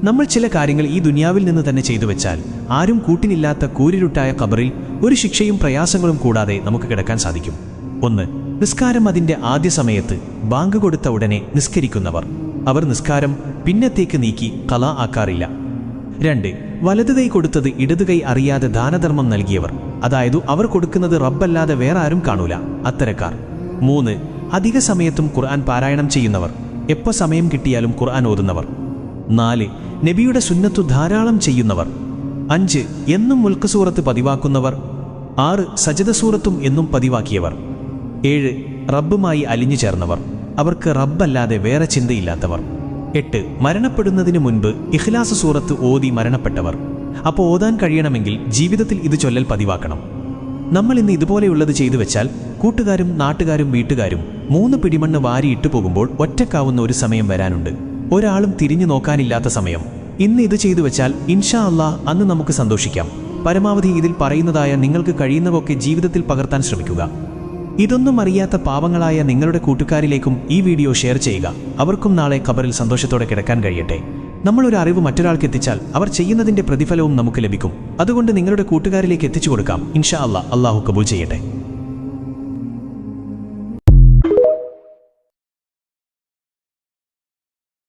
നമ്മൾ ചില കാര്യങ്ങൾ ഈ ദുനിയാവിൽ നിന്ന് തന്നെ ചെയ്തു വെച്ചാൽ ആരും കൂട്ടിനില്ലാത്ത കൂരിരുട്ടായ ഖബറിൽ ഒരു ശിക്ഷയും പ്രയാസങ്ങളും കൂടാതെ നമുക്ക് കിടക്കാൻ സാധിക്കും. 1. നിസ്കാരം അതിൻ്റെ ആദ്യ സമയത്ത് ബാങ്ക് കൊടുത്ത ഉടനെ നിസ്കരിക്കുന്നവർ. അവർ നിസ്കാരം പിന്നത്തേക്ക് നീക്കി ഖളാ ആക്കാറില്ല. 2. വലതു കൈ കൊടുത്തത് ഇടതു കൈ അറിയാതെ ദാനധർമ്മം നൽകിയവർ. അതായത് അവർ കൊടുക്കുന്നത് റബ്ബല്ലാതെ വേറെ ആരും കാണൂല, അത്തരക്കാർ. 3. അധിക സമയത്തും ഖുർആൻ പാരായണം ചെയ്യുന്നവർ. എപ്പോൾ സമയം കിട്ടിയാലും ഖുർആൻ ഓതുന്നവർ. 4. നബിയുടെ സുന്നത്തു ധാരാളം ചെയ്യുന്നവർ. 5. എന്നും മുൽക്ക് സൂറത്ത് പതിവാക്കുന്നവർ. 6. സജദ സൂറത്തും എന്നും പതിവാക്കിയവർ. 7. റബ്ബുമായി അലിഞ്ഞു ചേർന്നവർ. അവർക്ക് റബ്ബല്ലാതെ വേറെ ചിന്തയില്ലാത്തവർ. 8. മരണപ്പെടുന്നതിന് മുൻപ് ഇഖ്ലാസ് സൂറത്ത് ഓതി മരണപ്പെട്ടവർ. അപ്പോൾ ഓതാൻ കഴിയണമെങ്കിൽ ജീവിതത്തിൽ ഇത് ചൊല്ലൽ പതിവാക്കണം. നമ്മൾ ഇന്ന് ഇതുപോലെയുള്ളത് ചെയ്തു വെച്ചാൽ കൂട്ടുകാരും നാട്ടുകാരും വീട്ടുകാരും 3 പിടിമണ്ണ് വാരിയിട്ടു പോകുമ്പോൾ ഒറ്റക്കാവുന്ന ഒരു സമയം വരാനുണ്ട്. ഒരാളും തിരിഞ്ഞു നോക്കാനില്ലാത്ത സമയം. ഇന്ന് ഇത് ചെയ്തു വെച്ചാൽ ഇൻഷാ അല്ലാഹ് അന്ന് നമുക്ക് സന്തോഷിക്കാം. പരമാവധി ഇതിൽ പറയുന്നതായ നിങ്ങൾക്ക് കഴിയുന്നതൊക്കെ ജീവിതത്തിൽ പകർത്താൻ ശ്രമിക്കുക. ഇതൊന്നും അറിയാത്ത പാവങ്ങളായ നിങ്ങളുടെ കൂട്ടുകാരിലേക്കും ഈ വീഡിയോ ഷെയർ ചെയ്യുക. അവർക്കും നാളെ ഖബറിൽ സന്തോഷത്തോടെ കിടക്കാൻ കഴിയട്ടെ. നമ്മളൊരു അറിവ് മറ്റൊരാൾക്ക് എത്തിച്ചാൽ അവർ ചെയ്യുന്നതിൻ്റെ പ്രതിഫലവും നമുക്ക് ലഭിക്കും. അതുകൊണ്ട് നിങ്ങളുടെ കൂട്ടുകാരിലേക്ക് എത്തിച്ചു കൊടുക്കാം. ഇൻഷാ അല്ലാഹ് അല്ലാഹു കബൂൽ ചെയ്യട്ടെ.